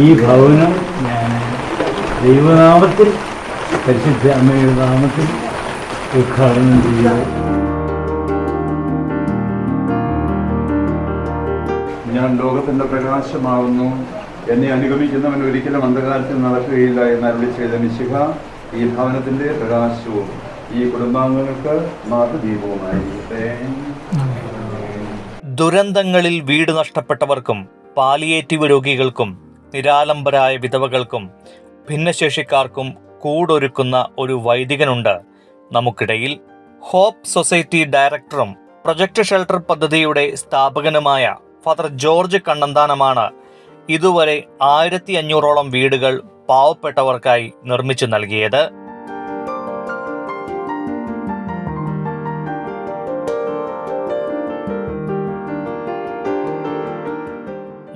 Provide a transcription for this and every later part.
ഈ ഭവനം ഞാൻ ദൈവനാമത്തിൽ, പരിശുദ്ധ അമ്മയുടെ നാമത്തിൽ ഉദ്ഘാടനം ചെയ്യുക. ഞാൻ ലോകത്തിൻ്റെ പ്രകാശമാകുന്നു, എന്നെ അനുഗമിക്കുന്നവൻ ഒരിക്കലും അന്ധകാരത്തിൽ നടക്കുകയില്ല എന്ന് അരുളി ചെയ്ത മിശിഹ ഈ ഭവനത്തിൻ്റെ പ്രകാശവും ഈ കുടുംബാംഗങ്ങൾക്ക് മാതൃദീപവുമായിരിക്കട്ടെ. ദുരന്തങ്ങളിൽ വീട് നഷ്ടപ്പെട്ടവർക്കും പാലിയേറ്റീവ് രോഗികൾക്കും നിരാലംബരായ വിധവകൾക്കും ഭിന്നശേഷിക്കാർക്കും കൂടൊരുക്കുന്ന ഒരു വൈദികനുണ്ട് നമുക്കിടയിൽ. ഹോപ്പ് സൊസൈറ്റി ഡയറക്ടറും പ്രൊജക്ട് ഷെൽട്ടർ പദ്ധതിയുടെ സ്ഥാപകനുമായ ഫാദർ ജോർജ് കണ്ണന്താനമാണ് ഇതുവരെ 1500ഓളം വീടുകൾ പാവപ്പെട്ടവർക്കായി നിർമ്മിച്ചു നൽകിയത്.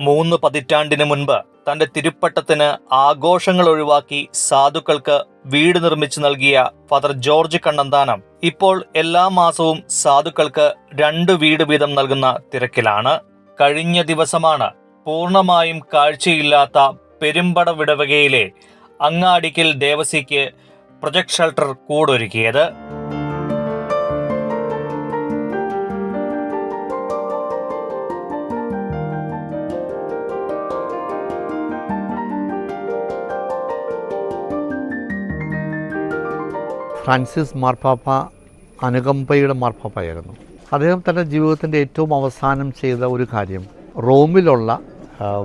മൂന്ന് പതിറ്റാണ്ടിന് മുൻപ് തന്റെ തിരുപ്പട്ടത്തിന് ആഘോഷങ്ങൾ ഒഴിവാക്കി സാധുക്കൾക്ക് വീട് നിർമ്മിച്ചു നൽകിയ ഫാദർ ജോർജ് കണ്ണന്താനം ഇപ്പോൾ എല്ലാ മാസവും സാധുക്കൾക്ക് 2 വീട് വീതം നൽകുന്ന തിരക്കിലാണ്. കഴിഞ്ഞ ദിവസമാണ് പൂർണ്ണമായും കാഴ്ചയില്ലാത്ത പെരുമ്പട വിടവകയിലെ അങ്ങാടിക്കൽ ദേവസിക്ക് പ്രൊജക്ട് ഷെൽട്ടർ കൂടൊരുക്കിയത്. ഫ്രാൻസിസ് മാർപ്പാപ്പ അനുകമ്പയുടെ മാർപ്പാപ്പയായിരുന്നു. അദ്ദേഹം തൻ്റെ ജീവിതത്തിൻ്റെ ഏറ്റവും അവസാനം ചെയ്ത ഒരു കാര്യം റോമിലുള്ള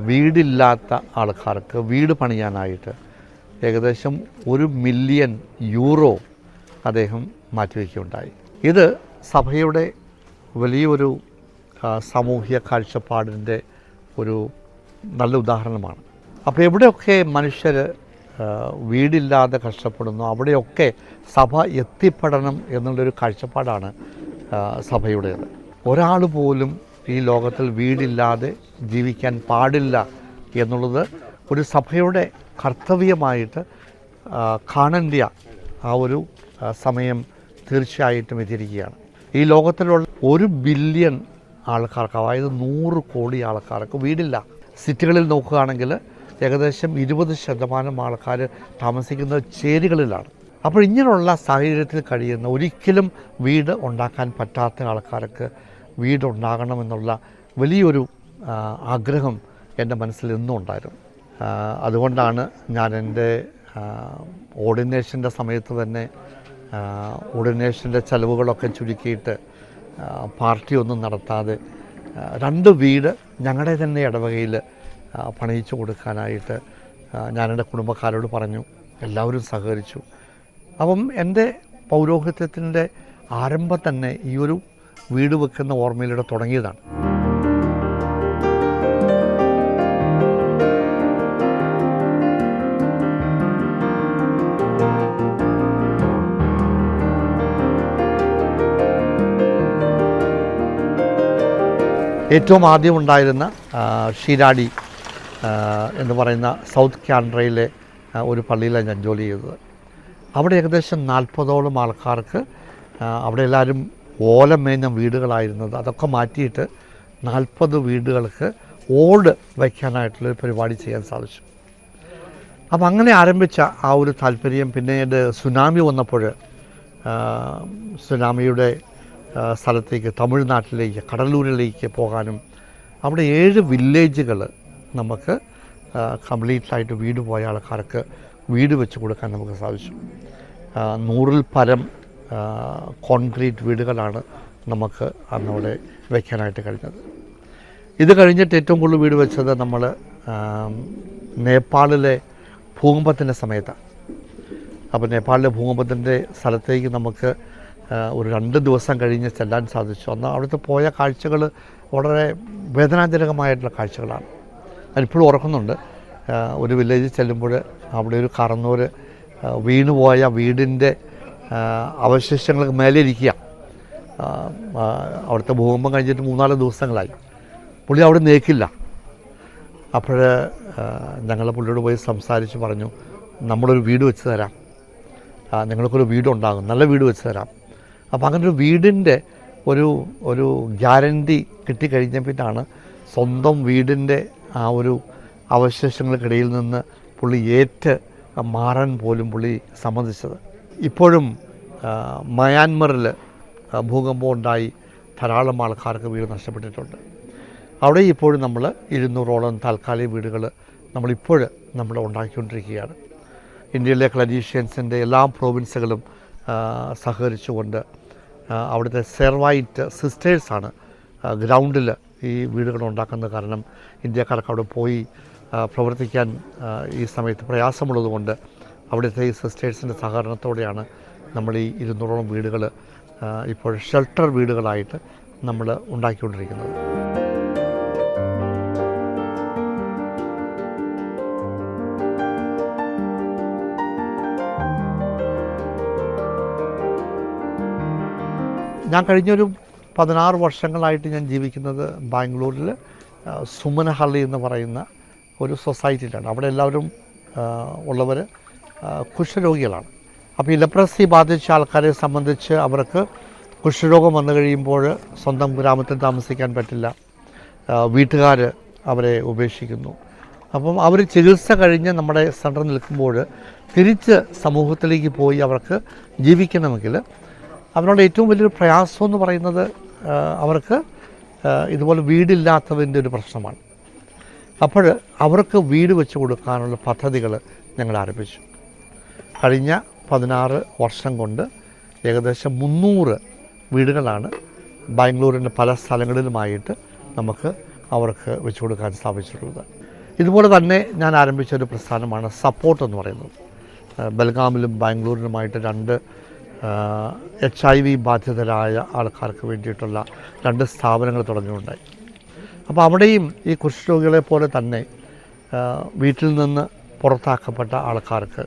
വീടില്ലാത്ത ആൾക്കാർക്ക് വീട് പണിയാനായിട്ട് ഏകദേശം 1 മില്യൺ യൂറോ അദ്ദേഹം മാറ്റിവെക്കുകയുണ്ടായി. ഇത് സഭയുടെ വലിയൊരു സാമൂഹ്യ കാഴ്ചപ്പാടിൻ്റെ ഒരു നല്ല ഉദാഹരണമാണ്. അപ്പോൾ എവിടെയൊക്കെ മനുഷ്യർ വീടില്ലാതെ കഷ്ടപ്പെടുന്നു അവിടെയൊക്കെ സഭ എത്തിപ്പെടണം എന്നുള്ളൊരു കാഴ്ചപ്പാടാണ് സഭയുടേത്. ഒരാൾ പോലും ഈ ലോകത്തിൽ വീടില്ലാതെ ജീവിക്കാൻ പാടില്ല എന്നുള്ളത് ഒരു സഭയുടെ കർത്തവ്യമായിട്ട് കാണേണ്ട ആ ഒരു സമയം തീർച്ചയായിട്ടും എത്തിയിരിക്കുകയാണ്. ഈ ലോകത്തിലുള്ള 1 ബില്യൺ ആൾക്കാർക്ക്, അതായത് 100 കോടി ആൾക്കാർക്ക് വീടില്ല. സിറ്റികളിൽ നോക്കുകയാണെങ്കിൽ ഏകദേശം 20% ആൾക്കാർ താമസിക്കുന്നത് ചേരികളിലാണ്. അപ്പോൾ ഇങ്ങനെയുള്ള സാഹചര്യത്തിൽ കഴിയുന്ന, ഒരിക്കലും വീട് ഉണ്ടാക്കാൻ പറ്റാത്ത ആൾക്കാർക്ക് വീടുണ്ടാകണമെന്നുള്ള വലിയൊരു ആഗ്രഹം എൻ്റെ മനസ്സിൽ എന്നും ഉണ്ടായിരുന്നു. അതുകൊണ്ടാണ് ഞാൻ എൻ്റെ ഓർഡിനേഷൻ്റെ സമയത്ത് തന്നെ ഓർഡിനേഷൻ്റെ ചെലവുകളൊക്കെ ചുരുക്കിയിട്ട് പാർട്ടിയൊന്നും നടത്താതെ 2 വീട് ഞങ്ങളുടെ തന്നെ ഇടവകയിൽ പണിയിച്ചു കൊടുക്കാനായിട്ട് ഞാൻ എൻ്റെ കുടുംബക്കാരോട് പറഞ്ഞു. എല്ലാവരും സഹകരിച്ചു. അപ്പം എൻ്റെ പൗരോഹിത്യത്തിൻ്റെ ആരംഭം തന്നെ ഈ ഒരു വീട് വെക്കുന്ന ഓർമ്മയിലൂടെ തുടങ്ങിയതാണ്. ഏറ്റവും ആദ്യം ഉണ്ടായിരുന്ന ഷീരാടി എന്ന് പറയുന്ന സൗത്ത് കാൻഡ്രയിലെ ഒരു പള്ളിയിലാണ് ഞാൻ ജോലി ചെയ്തത്. അവിടെ ഏകദേശം 40ഓളം ആൾക്കാർക്ക്, അവിടെ എല്ലാവരും ഓലമേഞ്ഞ വീടുകളായിരുന്നത്, അതൊക്കെ മാറ്റിയിട്ട് 40 വീടുകൾക്ക് ഓട് വയ്ക്കാനായിട്ടുള്ളൊരു പരിപാടി ചെയ്യാൻ സാധിച്ചു. അപ്പം അങ്ങനെ ആരംഭിച്ച ആ ഒരു താല്പര്യം പിന്നീട് സുനാമി വന്നപ്പോൾ സുനാമിയുടെ സ്ഥലത്തേക്ക്, തമിഴ്നാട്ടിലേക്ക്, കടലൂരിലേക്ക് പോകാനും അവിടെ 7 വില്ലേജുകൾ നമുക്ക് കംപ്ലീറ്റായിട്ട് വീട് പോയ ആൾക്കാർക്ക് വീട് വെച്ച് കൊടുക്കാൻ നമുക്ക് സാധിച്ചു. 100-ൽ പരം കോൺക്രീറ്റ് വീടുകളാണ് നമുക്ക് അന്നവിടെ വയ്ക്കാനായിട്ട് കഴിഞ്ഞത്. ഇത് കഴിഞ്ഞിട്ട് ഏറ്റവും കൂടുതൽ വീട് വെച്ചത് നമ്മൾ നേപ്പാളിലെ ഭൂകമ്പത്തിൻ്റെ സമയത്താണ്. അപ്പോൾ നേപ്പാളിലെ ഭൂകമ്പത്തിൻ്റെ സ്ഥലത്തേക്ക് നമുക്ക് ഒരു 2 ദിവസം കഴിഞ്ഞ് ചെല്ലാൻ സാധിച്ചു. അന്ന് അവിടുത്തെ പോയ കാഴ്ചകൾ വളരെ വേദനാജനകമായിട്ടുള്ള കാഴ്ചകളാണ്. അതിപ്പോഴും ഓർക്കുന്നുണ്ട്. ഒരു വില്ലേജിൽ ചെല്ലുമ്പോൾ അവിടെ ഒരു കറന്നൂര് വീണുപോയ വീടിൻ്റെ അവശിഷ്ടങ്ങൾക്ക് മേലെ ഇരിക്കുക. അവിടുത്തെ ഭൂകമ്പം കഴിഞ്ഞിട്ട് 3-4 ദിവസങ്ങളായി. പുള്ളി അവിടെ നിൽക്കില്ല. അപ്പോൾ ഞങ്ങൾ പുള്ളിയോട് പോയി സംസാരിച്ച് പറഞ്ഞു, നമ്മളൊരു വീട് വെച്ച് തരാം, നിങ്ങൾക്കൊരു വീടുണ്ടാകും, നല്ല വീട് വെച്ച് തരാം. അപ്പോൾ അങ്ങനെ ഒരു വീടിൻ്റെ ഒരു ഗ്യാരണ്ടി കിട്ടിക്കഴിഞ്ഞ പിന്നാണ് സ്വന്തം വീടിൻ്റെ ആ ഒരു അവശേഷങ്ങൾക്കിടയിൽ നിന്ന് പുള്ളി മാറാൻ പോലും പുള്ളി സമ്മതിച്ചത്. ഇപ്പോഴും മയാൻമറിൽ ഭൂകമ്പം ഉണ്ടായി ധാരാളം ആൾക്കാർക്ക് വീട് നഷ്ടപ്പെട്ടിട്ടുണ്ട്. അവിടെ ഇപ്പോഴും നമ്മൾ 200ഓളം താൽക്കാലിക വീടുകൾ നമ്മൾ ഉണ്ടാക്കിക്കൊണ്ടിരിക്കുകയാണ്. ഇന്ത്യയിലെ ക്ലരീഷ്യൻസിൻ്റെ എല്ലാ പ്രോവിൻസുകളും സഹകരിച്ചുകൊണ്ട് അവിടുത്തെ സെർവൈറ്റ് സിസ്റ്റേഴ്സാണ് ഗ്രൗണ്ടിൽ ഈ വീടുകൾ ഉണ്ടാക്കുന്നത്. കാരണം ഇന്ത്യക്കാർക്ക് അവിടെ പോയി പ്രവർത്തിക്കാൻ ഈ സമയത്ത് പ്രയാസമുള്ളതുകൊണ്ട് അവിടുത്തെ ഈ സിസ്റ്റേഴ്സിൻ്റെ സഹകരണത്തോടെയാണ് നമ്മൾ ഈ 200ഓളം വീടുകൾ ഇപ്പോൾ ഷെൽട്ടർ വീടുകളായിട്ട് നമ്മൾ ഉണ്ടാക്കിക്കൊണ്ടിരിക്കുന്നത്. ഞാൻ കഴിഞ്ഞൊരു 16 വർഷങ്ങളായിട്ട് ഞാൻ ജീവിക്കുന്നത് ബാംഗ്ലൂരിൽ സുമനഹള്ളി എന്ന് പറയുന്ന ഒരു സൊസൈറ്റിയിലാണ്. അവിടെ എല്ലാവരും ഉള്ളവർ കുഷ്ഠരോഗികളാണ്. അപ്പോൾ ഈ ലെപ്രസി ബാധിച്ച ആൾക്കാരെ സംബന്ധിച്ച് അവർക്ക് കുഷ്ഠരോഗം വന്നു കഴിയുമ്പോൾ സ്വന്തം ഗ്രാമത്തിൽ താമസിക്കാൻ പറ്റില്ല, വീട്ടുകാർ അവരെ ഉപേക്ഷിക്കുന്നു. അപ്പം അവർ ചികിത്സ കഴിഞ്ഞ് നമ്മുടെ സെൻറ്ററിൽ നിൽക്കുമ്പോൾ തിരിച്ച് സമൂഹത്തിലേക്ക് പോയി അവർക്ക് ജീവിക്കണമെങ്കിൽ അവരുടെ ഏറ്റവും വലിയൊരു പ്രയാസം എന്ന് പറയുന്നത് അവർക്ക് ഇതുപോലെ വീടില്ലാത്തതിൻ്റെ ഒരു പ്രശ്നമാണ്. അപ്പോൾ അവർക്ക് വീട് വെച്ച് കൊടുക്കാനുള്ള പദ്ധതികൾ ഞങ്ങൾ ആരംഭിച്ചു. കഴിഞ്ഞ 16 വർഷം കൊണ്ട് ഏകദേശം 300 വീടുകളാണ് ബാംഗ്ലൂരിൻ്റെ പല സ്ഥലങ്ങളിലുമായിട്ട് നമുക്ക് അവർക്ക് വെച്ച് കൊടുക്കാൻ സാധിച്ചിട്ടുള്ളത്. ഇതുപോലെ തന്നെ ഞാൻ ആരംഭിച്ചൊരു പ്രസ്ഥാനമാണ് സപ്പോർട്ട് എന്ന് പറയുന്നത്. ബൽഗാമിലും ബാംഗ്ലൂരിലുമായിട്ട് 2 HIV ബാധിതരായ ആൾക്കാർക്ക് വേണ്ടിയിട്ടുള്ള 2 സ്ഥാപനങ്ങൾ തുടങ്ങിയിട്ടുണ്ടായി. അപ്പോൾ അവിടെയും ഈ കുഷ്ഠരോഗികളെ പോലെ തന്നെ വീട്ടിൽ നിന്ന് പുറത്താക്കപ്പെട്ട ആൾക്കാർക്ക്,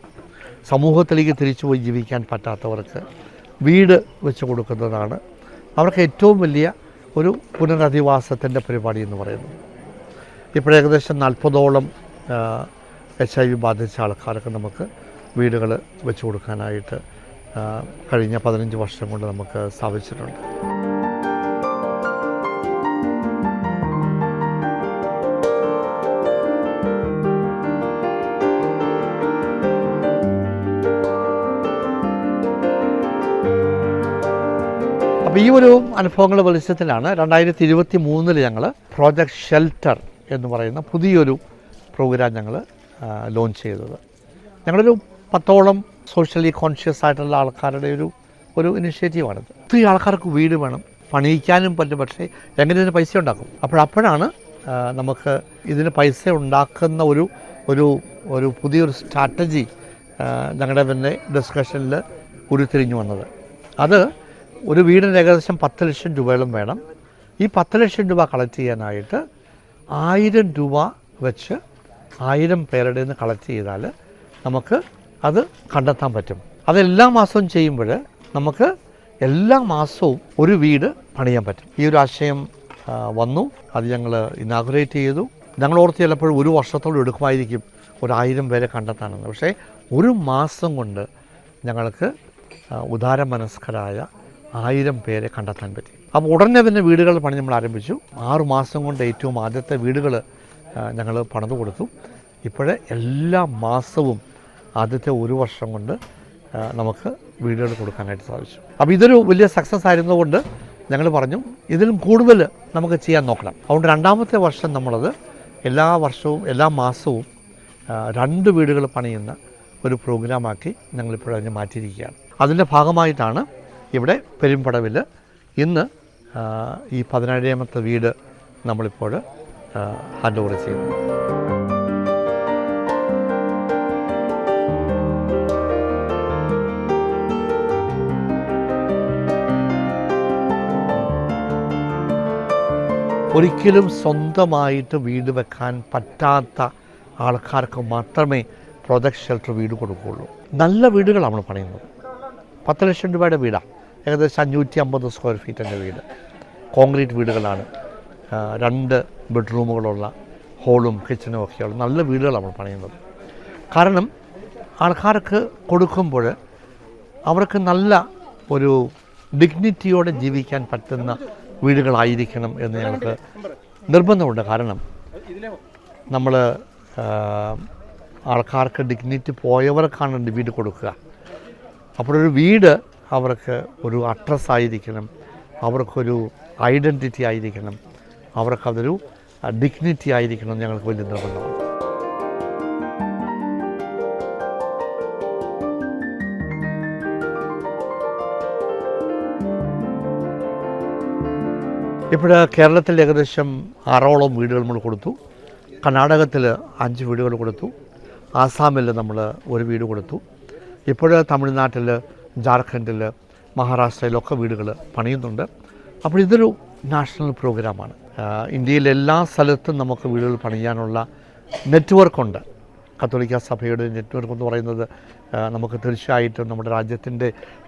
സമൂഹത്തിലേക്ക് തിരിച്ചു പോയി ജീവിക്കാൻ പറ്റാത്തവർക്ക് വീട് വെച്ച് കൊടുക്കുന്നതാണ് അവർക്ക് ഏറ്റവും വലിയ ഒരു പുനരധിവാസത്തിൻ്റെ പരിപാടി എന്ന് പറയുന്നത്. ഇപ്പോൾ ഏകദേശം 40ഓളം HIV ബാധിച്ച ആൾക്കാർക്ക് നമുക്ക് വീടുകൾ വെച്ച് കൊടുക്കാനായിട്ട് കഴിഞ്ഞ 15 വർഷം കൊണ്ട് നമുക്ക് സാധിച്ചിട്ടുണ്ട്. അപ്പോൾ ഈ ഒരു അനുഭവങ്ങൾ വെളിച്ചത്തിലാണ് 2023 ഞങ്ങൾ പ്രോജക്റ്റ് ഷെൽട്ടർ എന്ന് പറയുന്ന പുതിയൊരു പ്രോഗ്രാം ഞങ്ങൾ ലോഞ്ച് ചെയ്തത്. ഞങ്ങളൊരു 10ഓളം സോഷ്യലി കോൺഷ്യസ് ആയിട്ടുള്ള ആൾക്കാരുടെ ഒരു ഇനിഷ്യേറ്റീവാണിത്. ഒത്തിരി ആൾക്കാർക്ക് വീട് വേണം, പണിയിക്കാനും പറ്റും, പക്ഷേ എങ്ങനെ ഇതിന് പൈസ ഉണ്ടാക്കും? അപ്പോഴാണ് നമുക്ക് ഇതിന് പൈസ ഉണ്ടാക്കുന്ന ഒരു പുതിയൊരു സ്ട്രാറ്റജി ഞങ്ങളുടെ തന്നെ ഡിസ്കഷനിൽ ഉരുത്തിരിഞ്ഞു വന്നത്. അത് ഒരു വീടിന് ഏകദേശം 10 ലക്ഷം രൂപയോളം വേണം. ഈ 10 ലക്ഷം രൂപ കളക്ട് ചെയ്യാനായിട്ട് 1000 രൂപ വെച്ച് 1000 പേരുടെ നിന്ന് കളക്ട് ചെയ്താൽ നമുക്ക് അത് കണ്ടെത്താൻ പറ്റും. അതെല്ലാ മാസവും ചെയ്യുമ്പോൾ നമുക്ക് എല്ലാ മാസവും ഒരു വീട് പണിയാൻ പറ്റും. ഈ ഒരു ആശയം വന്നു, അത് ഞങ്ങൾ ഇനാഗുറേറ്റ് ചെയ്തു. ഞങ്ങൾ ഓർത്ത് ചിലപ്പോൾ 1 വർഷത്തോളം എടുക്കുമായിരിക്കും 1000 പേരെ കണ്ടെത്താനെന്ന്. പക്ഷേ 1 മാസം കൊണ്ട് ഞങ്ങൾക്ക് ഉദാരമനസ്കരായ 1000 പേരെ കണ്ടെത്താൻ പറ്റി. അപ്പോൾ ഉടനെ തന്നെ വീടുകൾ പണി നമ്മൾ ആരംഭിച്ചു. 6 മാസം കൊണ്ട് ഏറ്റവും ആദ്യത്തെ വീടുകൾ ഞങ്ങൾ പണിതു കൊടുത്തു. ഇപ്പോഴേ എല്ലാ മാസവും ആദ്യത്തെ 1 വർഷം കൊണ്ട് നമുക്ക് വീടുകൾ കൊടുക്കാനായിട്ട് സാധിച്ചു. അപ്പോൾ ഇതൊരു വലിയ സക്സസ് ആയിരുന്നതുകൊണ്ട് ഞങ്ങൾ പറഞ്ഞു ഇതിലും കൂടുതൽ നമുക്ക് ചെയ്യാൻ നോക്കണം. അതുകൊണ്ട് 2ാമത്തെ വർഷം നമ്മളത് എല്ലാ വർഷവും എല്ലാ മാസവും 2 വീടുകൾ പണിയുന്ന ഒരു പ്രോഗ്രാമാക്കി ഞങ്ങളിപ്പോഴതിനെ മാറ്റിയിരിക്കുകയാണ്. അതിൻ്റെ ഭാഗമായിട്ടാണ് ഇവിടെ പെരുമ്പടവിൽ ഇന്ന് ഈ 17ാമത്തെ വീട് നമ്മളിപ്പോൾ ഹാൻഡ് ഓവർ ചെയ്യുന്നത്. ഒരിക്കലും സ്വന്തമായിട്ട് വീട് വെക്കാൻ പറ്റാത്ത ആൾക്കാർക്ക് മാത്രമേ പ്രോജക്റ്റ് ഷെൽട്ടർ വീട് കൊടുക്കുകയുള്ളൂ. നല്ല വീടുകളാണ് നമ്മൾ പണിയുന്നത്. 10 ലക്ഷം രൂപയുടെ വീടാണ്, ഏകദേശം 550 സ്ക്വയർ ഫീറ്റിൻ്റെ വീട്. കോൺക്രീറ്റ് വീടുകളാണ്, 2 ബെഡ്റൂമുകളുള്ള ഹോളും കിച്ചണും ഒക്കെയുള്ള നല്ല വീടുകളാണ് നമ്മൾ പണിയുന്നത്. കാരണം ആൾക്കാർക്ക് കൊടുക്കുമ്പോൾ അവർക്ക് നല്ല ഒരു ഡിഗ്നിറ്റിയോടെ ജീവിക്കാൻ പറ്റുന്ന വീടുകളായിരിക്കണം എന്ന് ഞങ്ങൾക്ക് നിർബന്ധമുണ്ട്. കാരണം നമ്മൾ ആൾക്കാർക്ക് ഡിഗ്നിറ്റി പോയവർക്കാണ് വീട് കൊടുക്കുക. അപ്പോഴൊരു വീട് അവർക്ക് ഒരു അഡ്രസ് ആയിരിക്കണം, അവർക്കൊരു ഐഡൻറ്റിറ്റി ആയിരിക്കണം, അവർക്കതൊരു ഡിഗ്നിറ്റി ആയിരിക്കണം. ഞങ്ങൾക്ക് വലിയ നിർബന്ധമാണ്. ഇപ്പോൾ കേരളത്തിൽ ഏകദേശം 6ഓളം വീടുകൾ നമ്മൾ കൊടുത്തു. കർണാടകത്തിൽ 5 വീടുകൾ കൊടുത്തു. ആസാമിൽ നമ്മൾ 1 വീട് കൊടുത്തു. ഇപ്പോൾ തമിഴ്നാട്ടിൽ, ജാർഖണ്ഡിൽ, മഹാരാഷ്ട്രയിലൊക്കെ വീടുകൾ പണിയുന്നുണ്ട്. അപ്പോൾ ഇതൊരു നാഷണൽ പ്രോഗ്രാമാണ്. ഇന്ത്യയിലെ എല്ലാ സ്ഥലത്തും നമുക്ക് വീടുകൾ പണിയാനുള്ള നെറ്റ്വർക്കുണ്ട്. കത്തോലിക്ക സഭയുടെ നെറ്റ്വർക്ക് എന്ന് പറയുന്നത് നമുക്ക് തീർച്ചയായിട്ടും നമ്മുടെ രാജ്യത്തിൻ്റെ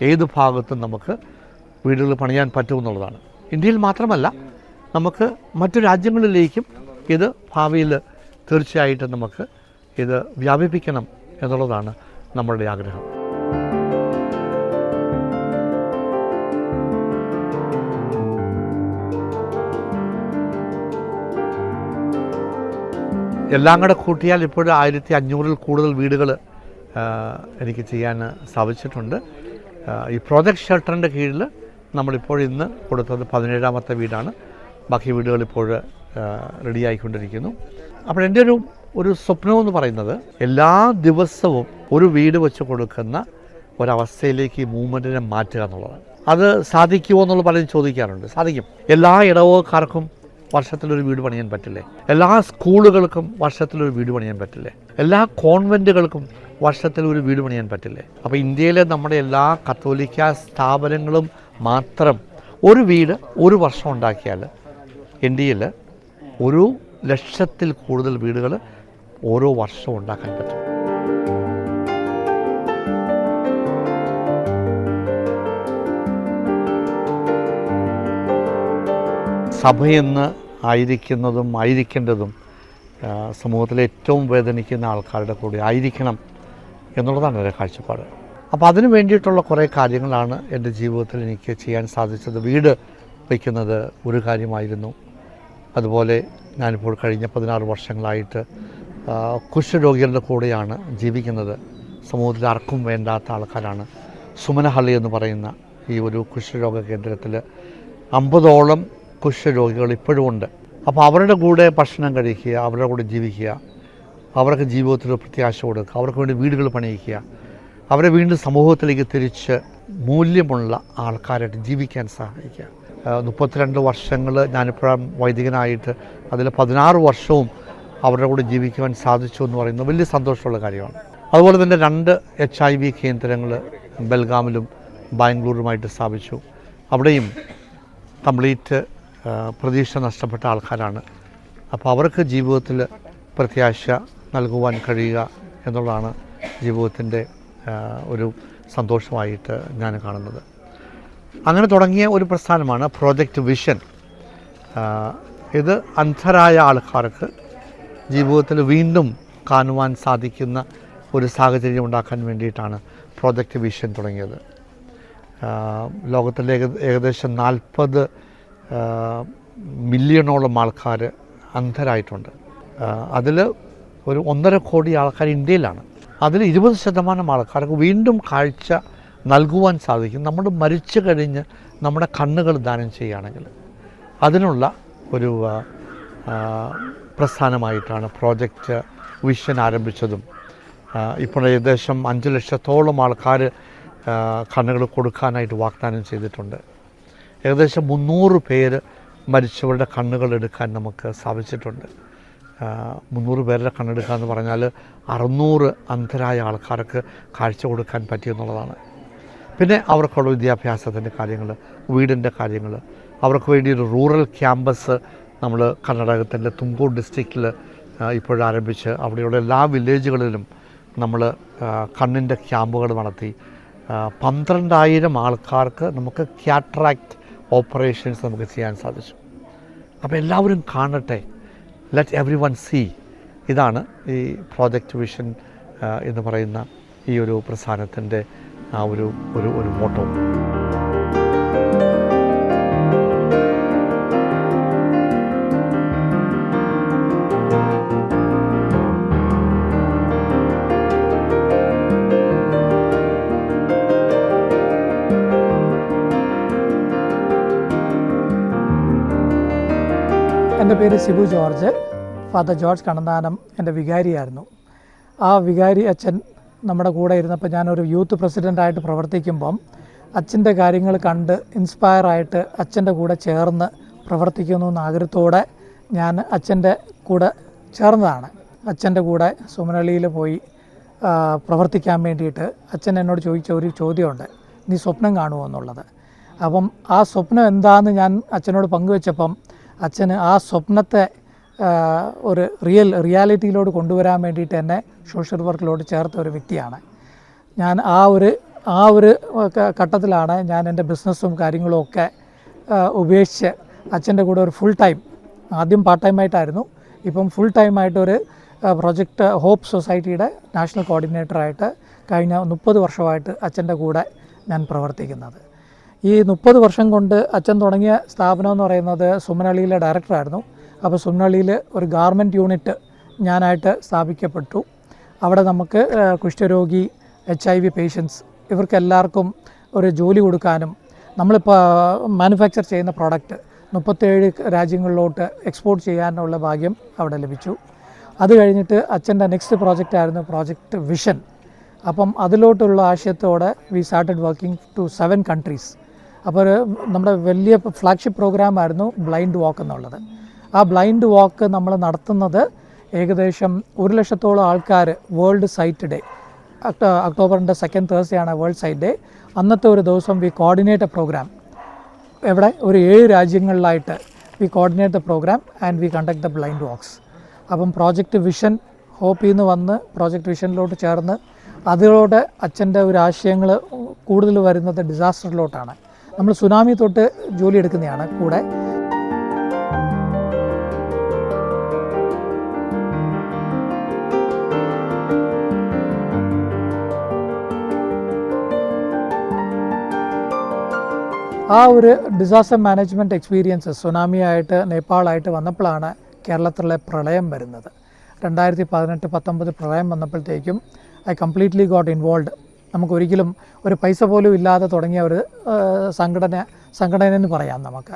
ഏത് ഭാഗത്തും നമുക്ക് വീടുകൾ പണിയാൻ പറ്റുമെന്നുള്ളതാണ്. ഇന്ത്യയിൽ മാത്രമല്ല, നമുക്ക് മറ്റു രാജ്യങ്ങളിലേക്കും ഇത് ഭാവിയിൽ തീർച്ചയായിട്ടും നമുക്ക് ഇത് വ്യാപിപ്പിക്കണം എന്നുള്ളതാണ് നമ്മളുടെ ആഗ്രഹം. എല്ലാം കൂടെ കൂട്ടിയാൽ ഇപ്പോൾ 1500-ൽ കൂടുതൽ വീടുകൾ എനിക്ക് ചെയ്യാൻ സാധിച്ചിട്ടുണ്ട്. ഈ പ്രോജക്റ്റ് ഷെൽട്ടറിൻ്റെ കീഴിൽ നമ്മളിപ്പോൾ ഇന്ന് കൊടുത്തത് 17ാമത്തെ വീടാണ്. ബാക്കി വീടുകൾ ഇപ്പോൾ റെഡിയായിക്കൊണ്ടിരിക്കുന്നു. അപ്പോൾ എൻ്റെ ഒരു സ്വപ്നമെന്ന് പറയുന്നത് എല്ലാ ദിവസവും ഒരു വീട് വെച്ച് കൊടുക്കുന്ന ഒരവസ്ഥയിലേക്ക് ഈ മൂവ്മെൻറ്റിനെ മാറ്റുക എന്നുള്ളതാണ്. അത് സാധിക്കുമോ എന്നുള്ള പലരും ചോദിക്കാറുണ്ട്. സാധിക്കും. എല്ലാ ഇടവകക്കാർക്കും വർഷത്തിലൊരു വീട് പണിയാൻ പറ്റില്ലേ? എല്ലാ സ്കൂളുകൾക്കും വർഷത്തിലൊരു വീട് പണിയാൻ പറ്റില്ലേ? എല്ലാ കോൺവെൻറ്റുകൾക്കും വർഷത്തിൽ ഒരു വീട് പണിയാൻ പറ്റില്ലേ? അപ്പോൾ ഇന്ത്യയിലെ നമ്മുടെ എല്ലാ കത്തോലിക്ക സ്ഥാപനങ്ങളും മാത്രം ഒരു വീട് ഒരു വർഷം ഉണ്ടാക്കിയാൽ ഇന്ത്യയിൽ 1,00,000-ൽ കൂടുതൽ വീടുകൾ ഓരോ വർഷവും ഉണ്ടാക്കാൻ പറ്റും. സഭയെന്ന് ആയിരിക്കുന്നതും ആയിരിക്കേണ്ടതും സമൂഹത്തിലെ ഏറ്റവും വേദനിക്കുന്ന ആൾക്കാരുടെ കൂടെ ആയിരിക്കണം എന്നുള്ളതാണ് എൻ്റെ കാഴ്ചപ്പാട്. അപ്പോൾ അതിനു വേണ്ടിയിട്ടുള്ള കുറേ കാര്യങ്ങളാണ് എൻ്റെ ജീവിതത്തിൽ എനിക്ക് ചെയ്യാൻ സാധിച്ചത്. വീട് വയ്ക്കുന്നത് ഒരു കാര്യമായിരുന്നു. അതുപോലെ ഞാനിപ്പോൾ കഴിഞ്ഞ 16 വർഷങ്ങളായിട്ട് കുഷ്ഠരോഗികളുടെ കൂടെയാണ് ജീവിക്കുന്നത്. സമൂഹത്തിൽ ആർക്കും വേണ്ടാത്ത ആൾക്കാരാണ്. സുമനഹള്ളി എന്ന് പറയുന്ന ഈ ഒരു കുഷ്ഠരോഗ കേന്ദ്രത്തിൽ 50ഓളം കുഷ്ഠരോഗികൾ ഇപ്പോഴും ഉണ്ട്. അപ്പോൾ അവരുടെ കൂടെ ഭക്ഷണം കഴിക്കുക, അവരുടെ കൂടെ ജീവിക്കുക, അവർക്ക് ജീവിതത്തിൽ പ്രത്യാശ കൊടുക്കുക, അവർക്ക് വേണ്ടി വീടുകൾ പണിയിക്കുക, അവരെ വീണ്ടും സമൂഹത്തിലേക്ക് തിരിച്ച് മൂല്യമുള്ള ആൾക്കാരായിട്ട് ജീവിക്കാൻ സഹായിക്കുക. 32 വർഷങ്ങൾ ഞാനിപ്പോഴും വൈദികനായിട്ട് അതിൽ 16 വർഷവും അവരുടെ കൂടെ ജീവിക്കുവാൻ സാധിച്ചു എന്ന് പറയുന്നത് വലിയ സന്തോഷമുള്ള കാര്യമാണ്. അതുപോലെ തന്നെ 2 HIV കേന്ദ്രങ്ങൾ ബെൽഗാമിലും ബാംഗ്ലൂരുമായിട്ട് സ്ഥാപിച്ചു. അവിടെയും കംപ്ലീറ്റ് പ്രതീക്ഷ നഷ്ടപ്പെട്ട ആൾക്കാരാണ്. അപ്പോൾ അവർക്ക് ജീവിതത്തിൽ പ്രത്യാശ നൽകുവാൻ കഴിയുക എന്നുള്ളതാണ് ജീവിതത്തിൻ്റെ ഒരു സന്തോഷമായിട്ട് ഞാൻ കാണുന്നത്. അങ്ങനെ തുടങ്ങിയ ഒരു പ്രസ്ഥാനമാണ് പ്രോജക്റ്റ് വിഷൻ. ഇത് അന്ധരായ ആൾക്കാർക്ക് ജീവിതത്തിൽ വീണ്ടും കാണുവാൻ സാധിക്കുന്ന ഒരു സാഹചര്യം ഉണ്ടാക്കാൻ വേണ്ടിയിട്ടാണ് പ്രോജക്റ്റ് വിഷൻ തുടങ്ങിയത്. ലോകത്തിലെ ഏകദേശം 40 മില്യണോളം ആൾക്കാർ അന്ധരായിട്ടുണ്ട്. അതിൽ ഒരു 1.5 കോടി ആൾക്കാർ ഇന്ത്യയിലാണ്. അതിൽ 20% ആൾക്കാർക്ക് വീണ്ടും കാഴ്ച നൽകുവാൻ സാധിക്കും. നമ്മൾ മരിച്ചു കഴിഞ്ഞ് നമ്മുടെ കണ്ണുകൾ ദാനം ചെയ്യുകയാണെങ്കിൽ അതിനുള്ള ഒരു പ്രസ്ഥാനമായിട്ടാണ് പ്രോജക്റ്റ് വിഷൻ ആരംഭിച്ചതും. ഇപ്പോൾ ഏകദേശം 5 ലക്ഷത്തോളം ആൾക്കാർ കണ്ണുകൾ കൊടുക്കാനായിട്ട് വാഗ്ദാനം ചെയ്തിട്ടുണ്ട്. ഏകദേശം 300 പേര് മരിച്ചവരുടെ കണ്ണുകൾ എടുക്കാൻ നമുക്ക് സാധിച്ചിട്ടുണ്ട്. 300 പേരുടെ കണ്ണെടുക്കുക എന്ന് പറഞ്ഞാൽ 600 അന്ധരായ ആൾക്കാർക്ക് കാഴ്ച കൊടുക്കാൻ പറ്റിയെന്നുള്ളതാണ്. പിന്നെ അവർക്കുള്ള വിദ്യാഭ്യാസത്തിൻ്റെ കാര്യങ്ങൾ, വീടിൻ്റെ കാര്യങ്ങൾ, അവർക്ക് വേണ്ടി ഒരു റൂറൽ ക്യാമ്പസ് നമ്മൾ കർണാടകത്തിൻ്റെ തുംകൂർ ഡിസ്ട്രിക്റ്റിൽ ഇപ്പോഴാരംഭിച്ച് അവിടെയുള്ള എല്ലാ വില്ലേജുകളിലും നമ്മൾ കണ്ണിൻ്റെ ക്യാമ്പുകൾ നടത്തി 12,000 ആൾക്കാർക്ക് നമുക്ക് കാറ്ററാക്ട് ഓപ്പറേഷൻസ് നമുക്ക് ചെയ്യാൻ സാധിച്ചു. അപ്പോൾ എല്ലാവരും കാണട്ടെ, ലെറ്റ് എവ്രി വൺ സീ. ഇതാണ് ഈ പ്രോജക്റ്റ് വിഷൻ എന്ന് പറയുന്ന ഈ ഒരു പ്രസ്ഥാനത്തിൻ്റെ ഒരു മോട്ടോ. എൻ്റെ പേര് Sibu George. Father George Kannanthanam എൻ്റെ വികാരിയായിരുന്നു. ആ വികാരി അച്ഛൻ നമ്മുടെ കൂടെ ഇരുന്നപ്പോൾ ഞാനൊരു യൂത്ത് പ്രസിഡൻ്റായിട്ട് പ്രവർത്തിക്കുമ്പം അച്ഛൻ്റെ കാര്യങ്ങൾ കണ്ട് ഇൻസ്പയറായിട്ട് അച്ഛൻ്റെ കൂടെ ചേർന്ന് പ്രവർത്തിക്കുന്നു എന്ന ആഗ്രഹത്തോടെ ഞാൻ അച്ഛൻ്റെ കൂടെ ചേർന്നതാണ്. അച്ഛൻ്റെ കൂടെ സുമനള്ളിയിൽ പോയി പ്രവർത്തിക്കാൻ വേണ്ടിയിട്ട് അച്ഛൻ എന്നോട് ചോദിച്ച ഒരു ചോദ്യമുണ്ട്, നീ സ്വപ്നം കാണുമോ എന്നുള്ളത്. അപ്പം ആ സ്വപ്നം എന്താണെന്ന് ഞാൻ അച്ഛനോട് പങ്കുവെച്ചപ്പം അച്ഛന് ആ സ്വപ്നത്തെ ഒരു റിയാലിറ്റിയിലോട്ട് കൊണ്ടുവരാൻ വേണ്ടിയിട്ട് എന്നെ സോഷ്യൽ വർക്കിലോട്ട് ചേർത്ത ഒരു വ്യക്തിയാണ് ഞാൻ. ആ ഒരു ഘട്ടത്തിലാണ് ഞാൻ എൻ്റെ ബിസിനസ്സും കാര്യങ്ങളും ഒക്കെ ഉപേക്ഷിച്ച് അച്ഛൻ്റെ കൂടെ ഒരു ഫുൾ ടൈം, ആദ്യം പാർട്ട് ടൈമായിട്ടായിരുന്നു, ഇപ്പം ഫുൾ ടൈമായിട്ടൊരു പ്രൊജക്റ്റ് ഹോപ്പ് സൊസൈറ്റിയുടെ നാഷണൽ കോർഡിനേറ്ററായിട്ട് കഴിഞ്ഞ 30 വർഷമായിട്ട് അച്ഛൻ്റെ കൂടെ ഞാൻ പ്രവർത്തിക്കുന്നത്. ഈ 30 വർഷം കൊണ്ട് അച്ഛൻ തുടങ്ങിയ സ്ഥാപനം എന്ന് പറയുന്നത് സുമനള്ളിയിലെ ഡയറക്ടറായിരുന്നു. അപ്പോൾ സുമനള്ളിയിൽ ഒരു ഗാർമെൻറ്റ് യൂണിറ്റ് ഞാനായിട്ട് സ്ഥാപിക്കപ്പെട്ടു. അവിടെ നമുക്ക് കുഷ്ഠരോഗി, HIV പേഷ്യൻസ് ഇവർക്കെല്ലാവർക്കും ഒരു ജോലി കൊടുക്കാനും നമ്മളിപ്പോൾ മാനുഫാക്ചർ ചെയ്യുന്ന പ്രോഡക്റ്റ് 37 രാജ്യങ്ങളിലോട്ട് എക്സ്പോർട്ട് ചെയ്യാനുള്ള ഭാഗ്യം അവിടെ ലഭിച്ചു. അത് കഴിഞ്ഞിട്ട് അച്ഛൻ്റെ നെക്സ്റ്റ് പ്രോജക്റ്റായിരുന്നു പ്രോജക്റ്റ് വിഷൻ. അപ്പം അതിലോട്ടുള്ള ആശയത്തോടെ we started working to 7 countries. അപ്പോൾ നമ്മുടെ വലിയ ഫ്ലാഗ്ഷിപ്പ് പ്രോഗ്രാമായിരുന്നു ബ്ലൈൻഡ് വാക്ക് എന്നുള്ളത്. ആ ബ്ലൈൻഡ് വാക്ക് നമ്മൾ നടത്തുന്നത് ഏകദേശം 100,000-ഓളം ആൾക്കാർ വേൾഡ് സൈറ്റ് ഡേ, ഒക്ടോബറിൻ്റെ 2nd Thursday ആണ് വേൾഡ് സൈറ്റ് ഡേ. അന്നത്തെ ഒരു ദിവസം വി കോർഡിനേറ്റ് എ പ്രോഗ്രാം. എവിടെ ഒരു 7 രാജ്യങ്ങളിലായിട്ട് we coordinate the programme and we conduct the blind walks. അപ്പം പ്രോജക്റ്റ് വിഷൻ ഹോപ്പിൽ നിന്ന് വന്ന് പ്രോജക്റ്റ് വിഷനിലോട്ട് ചേർന്ന് അതിലൂടെ അച്ഛൻ്റെ ഒരു ആശയങ്ങൾ കൂടുതൽ വരുന്നത് ഡിസാസ്റ്ററിലോട്ടാണ്. നമ്മൾ സുനാമി തൊട്ട് ജോലി എടുക്കുന്നതാണ് കൂടെ. ആ ഒരു ഡിസാസ്റ്റർ മാനേജ്മെൻറ്റ് എക്സ്പീരിയൻസ് സുനാമിയായിട്ട് നേപ്പാളായിട്ട് വന്നപ്പോഴാണ് കേരളത്തിലെ പ്രളയം വരുന്നത്. 2018-19 പ്രളയം വന്നപ്പോഴത്തേക്കും ഐ കംപ്ലീറ്റ്ലി ഗോട്ട് ഇൻവോൾവ്. നമുക്കൊരിക്കലും ഒരു പൈസ പോലും ഇല്ലാതെ തുടങ്ങിയ ഒരു സംഘടന എന്ന് പറയാം. നമുക്ക്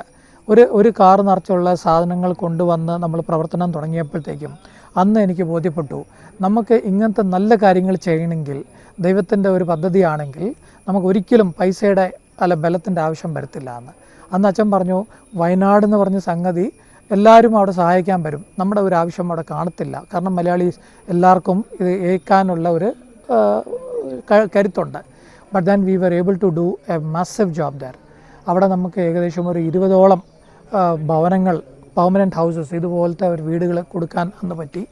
ഒരു കാർ നിറച്ചുള്ള സാധനങ്ങൾ കൊണ്ടുവന്ന് നമ്മൾ പ്രവർത്തനം തുടങ്ങിയപ്പോഴത്തേക്കും അന്ന് എനിക്ക് ബോധ്യപ്പെട്ടു, നമുക്ക് ഇങ്ങനത്തെ നല്ല കാര്യങ്ങൾ ചെയ്യണമെങ്കിൽ ദൈവത്തിൻ്റെ ഒരു പദ്ധതിയാണെങ്കിൽ നമുക്കൊരിക്കലും പൈസയുടെ ബലത്തിൻ്റെ ആവശ്യം വരത്തില്ല എന്ന്. അന്ന് അച്ഛൻ പറഞ്ഞു, വയനാട് എന്ന് പറഞ്ഞ സംഗതി എല്ലാവരും അവിടെ സഹായിക്കാൻ വരും, നമ്മുടെ ഒരു ആവശ്യം അവിടെ കാണത്തില്ല. കാരണം മലയാളീസ് എല്ലാവർക്കും ഇത് ഏൽക്കാനുള്ള ഒരു കരുത്തുണ്ട്. But then we were able to do a massive job there. അവിടെ നമുക്ക് ഏകദേശം ഒരു 20ഓളം ഭവനങ്ങൾ, പെർമനൻറ്റ് ഹൗസസ്, ഇതുപോലത്തെ ഒരു വീടുകൾ കൊടുക്കാൻ അന്ന് പറ്റി.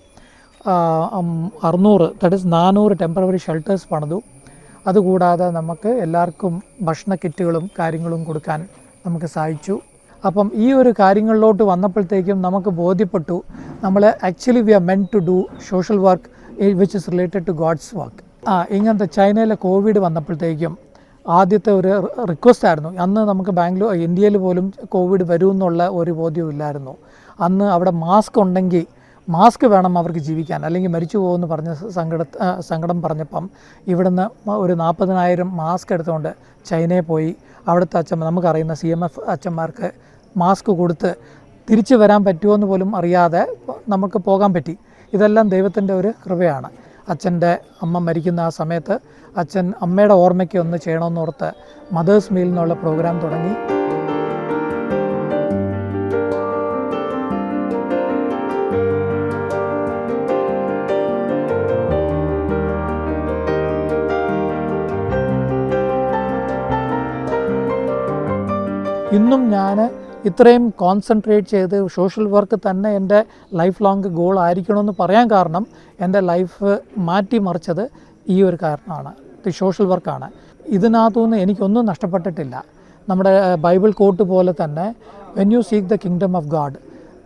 400 ടെമ്പററി ഷെൽട്ടേഴ്സ് പണിതു. അതുകൂടാതെ നമുക്ക് എല്ലാവർക്കും ഭക്ഷണ കിറ്റുകളും കാര്യങ്ങളും കൊടുക്കാൻ നമുക്ക് സാധിച്ചു. അപ്പം ഈ ഒരു കാര്യങ്ങളിലോട്ട് വന്നപ്പോഴത്തേക്കും നമുക്ക് ബോധ്യപ്പെട്ടു, നമ്മൾ actually we are meant to do social work which is related to God's work. ഇങ്ങനത്തെ ചൈനയിലെ കോവിഡ് വന്നപ്പോഴത്തേക്കും ആദ്യത്തെ ഒരു റിക്വസ്റ്റ് ആയിരുന്നു. അന്ന് നമുക്ക് ഇന്ത്യയിൽ പോലും കോവിഡ് വരുമെന്നുള്ള ഒരു ബോധ്യമില്ലായിരുന്നു. അന്ന് അവിടെ മാസ്ക് ഉണ്ടെങ്കിൽ മാസ്ക് വേണം അവർക്ക് ജീവിക്കാൻ, അല്ലെങ്കിൽ മരിച്ചു പോകുമെന്ന് പറഞ്ഞ സങ്കടം പറഞ്ഞപ്പം ഇവിടുന്ന് ഒരു 40,000 മാസ്ക് എടുത്തുകൊണ്ട് ചൈനയിൽ പോയി അവിടുത്തെ നമുക്കറിയുന്ന CMF അച്ഛന്മാർക്ക് മാസ്ക് കൊടുത്ത് തിരിച്ചു വരാൻ പറ്റുമോ പോലും അറിയാതെ നമുക്ക് പോകാൻ പറ്റി. ഇതെല്ലാം ദൈവത്തിൻ്റെ ഒരു കൃപയാണ്. അച്ഛൻ്റെ അമ്മ മരിക്കുന്ന ആ സമയത്ത് അച്ഛൻ അമ്മയുടെ ഓർമ്മയ്ക്ക് ഒന്ന് ചെയ്യണമെന്നോർത്ത് മദേഴ്സ് മീൽ എന്നുള്ള പ്രോഗ്രാം തുടങ്ങി. ഇന്നും ഞാൻ ഇത്രയും കോൺസെൻട്രേറ്റ് ചെയ്ത് സോഷ്യൽ വർക്ക് തന്നെ എൻ്റെ ലൈഫ് ലോങ് ഗോൾ ആയിരിക്കണമെന്ന് പറയാൻ കാരണം എൻ്റെ ലൈഫ് മാറ്റിമറിച്ചത് ഈ ഒരു കാരണമാണ്, ഈ സോഷ്യൽ വർക്കാണ്. ഇതിനകത്തുനിന്ന് എനിക്കൊന്നും നഷ്ടപ്പെട്ടിട്ടില്ല. നമ്മുടെ ബൈബിൾ കോട്ട് പോലെ തന്നെ when you seek the kingdom of God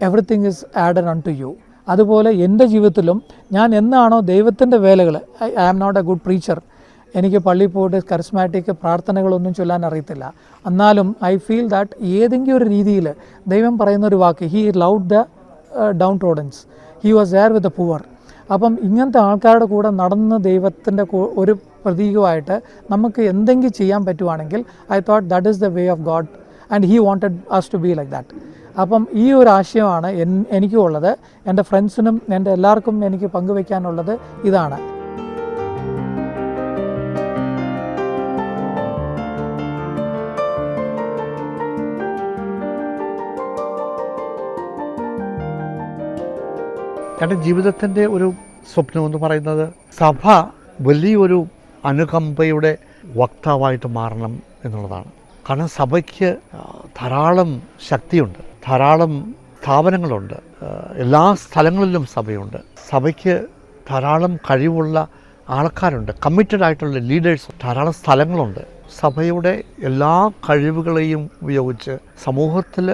everything is added unto you. അതുപോലെ എൻ്റെ ജീവിതത്തിലും ഞാൻ എന്നാണോ ദൈവത്തിൻ്റെ വേലകൾ, I am not a good preacher, എനിക്ക് പള്ളിയിൽ പോയിട്ട് കറിസ്മാറ്റിക് പ്രാർത്ഥനകളൊന്നും ചൊല്ലാൻ അറിയത്തില്ല. എന്നാലും ഐ ഫീൽ ദാറ്റ് ഏതെങ്കിലും ഒരു രീതിയിൽ ദൈവം പറയുന്നൊരു വാക്ക്, he loved the downtroddens, he was there with the poor. അപ്പം ഇങ്ങനത്തെ ആൾക്കാരുടെ കൂടെ നടന്ന് ദൈവത്തിൻ്റെ ഒരു പ്രതീകമായിട്ട് നമുക്ക് എന്തെങ്കിലും ചെയ്യാൻ പറ്റുവാണെങ്കിൽ I thought that is the way of God and he wanted us to be like that. അപ്പം ഈ ഒരു ആശയമാണ് എനിക്കും ഉള്ളത്. എൻ്റെ ഫ്രണ്ട്സിനും എൻ്റെ എല്ലാവർക്കും എനിക്ക് പങ്കുവയ്ക്കാനുള്ളത് ഇതാണ്. എൻ്റെ ജീവിതത്തിൻ്റെ ഒരു സ്വപ്നം എന്ന് പറയുന്നത് സഭ വലിയൊരു അനുകമ്പയുടെ വക്താവായിട്ട് മാറണം എന്നുള്ളതാണ്. കാരണം സഭയ്ക്ക് ധാരാളം ശക്തിയുണ്ട്, ധാരാളം സ്ഥാപനങ്ങളുണ്ട്, എല്ലാ സ്ഥലങ്ങളിലും സഭയുണ്ട്. സഭയ്ക്ക് ധാരാളം കഴിവുള്ള ആൾക്കാരുണ്ട്, കമ്മിറ്റഡ് ആയിട്ടുള്ള ലീഡേഴ്സ്, ധാരാളം സ്ഥലങ്ങളുണ്ട്. സഭയുടെ എല്ലാ കഴിവുകളെയും ഉപയോഗിച്ച് സമൂഹത്തിൽ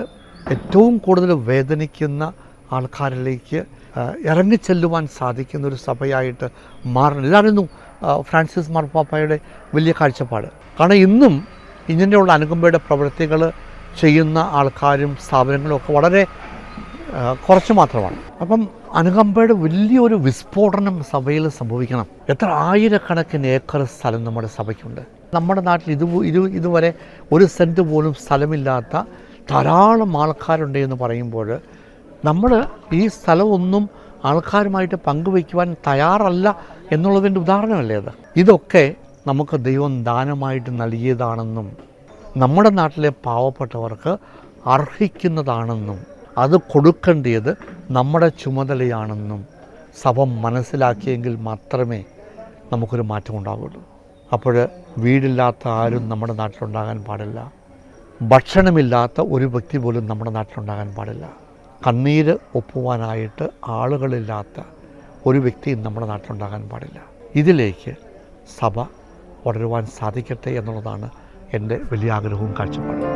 ഏറ്റവും കൂടുതൽ വേദനിക്കുന്ന ആൾക്കാരിലേക്ക് ഇറങ്ങിച്ചെല്ലുവാൻ സാധിക്കുന്ന ഒരു സഭയായിട്ട് മാറണം. ഇതായിരുന്നു ഫ്രാൻസിസ് മാർപ്പാപ്പയുടെ വലിയ കാഴ്ചപ്പാട്. കാരണം ഇന്നും ഇങ്ങനെയുള്ള അനുകമ്പയുടെ പ്രവൃത്തികൾ ചെയ്യുന്ന ആൾക്കാരും സ്ഥാപനങ്ങളും ഒക്കെ വളരെ കുറച്ച് മാത്രമാണ്. അപ്പം അനുകമ്പയുടെ വലിയൊരു വിസ്ഫോടനം സഭയിൽ സംഭവിക്കണം. എത്ര ആയിരക്കണക്കിന് ഏക്കർ സ്ഥലം നമ്മുടെ സഭയ്ക്കുണ്ട്. നമ്മുടെ നാട്ടിൽ ഇതുവരെ 1 സെൻറ്റ് പോലും സ്ഥലമില്ലാത്ത ധാരാളം ആൾക്കാരുണ്ട് എന്ന് പറയുമ്പോൾ നമ്മൾ ഈ സ്ഥലമൊന്നും ആൾക്കാരുമായിട്ട് പങ്കുവയ്ക്കുവാൻ തയ്യാറല്ല എന്നുള്ളതിൻ്റെ ഉദാഹരണമല്ലേ അത്. ഇതൊക്കെ നമുക്ക് ദൈവം ദാനമായിട്ട് നൽകിയതാണെന്നും നമ്മുടെ നാട്ടിലെ പാവപ്പെട്ടവർക്ക് അർഹിക്കുന്നതാണെന്നും അത് കൊടുക്കേണ്ടത് നമ്മുടെ ചുമതലയാണെന്നും സഭ മനസ്സിലാക്കിയെങ്കിൽ മാത്രമേ നമുക്കൊരു മാറ്റം ഉണ്ടാവുള്ളൂ. അപ്പോൾ വീടില്ലാത്ത ആരും നമ്മുടെ നാട്ടിലുണ്ടാകാൻ പാടില്ല. ഭക്ഷണമില്ലാത്ത ഒരു വ്യക്തി പോലും നമ്മുടെ നാട്ടിലുണ്ടാകാൻ പാടില്ല. കണ്ണീര് ഒപ്പുവാനായിട്ട് ആളുകളില്ലാത്ത ഒരു വ്യക്തിയും നമ്മുടെ നാട്ടിലുണ്ടാകാൻ പാടില്ല. ഇതിലേക്ക് സഭ വളരുവാൻ സാധിക്കട്ടെ എന്നുള്ളതാണ് എൻ്റെ വലിയ ആഗ്രഹവും കാഴ്ചപ്പാടും.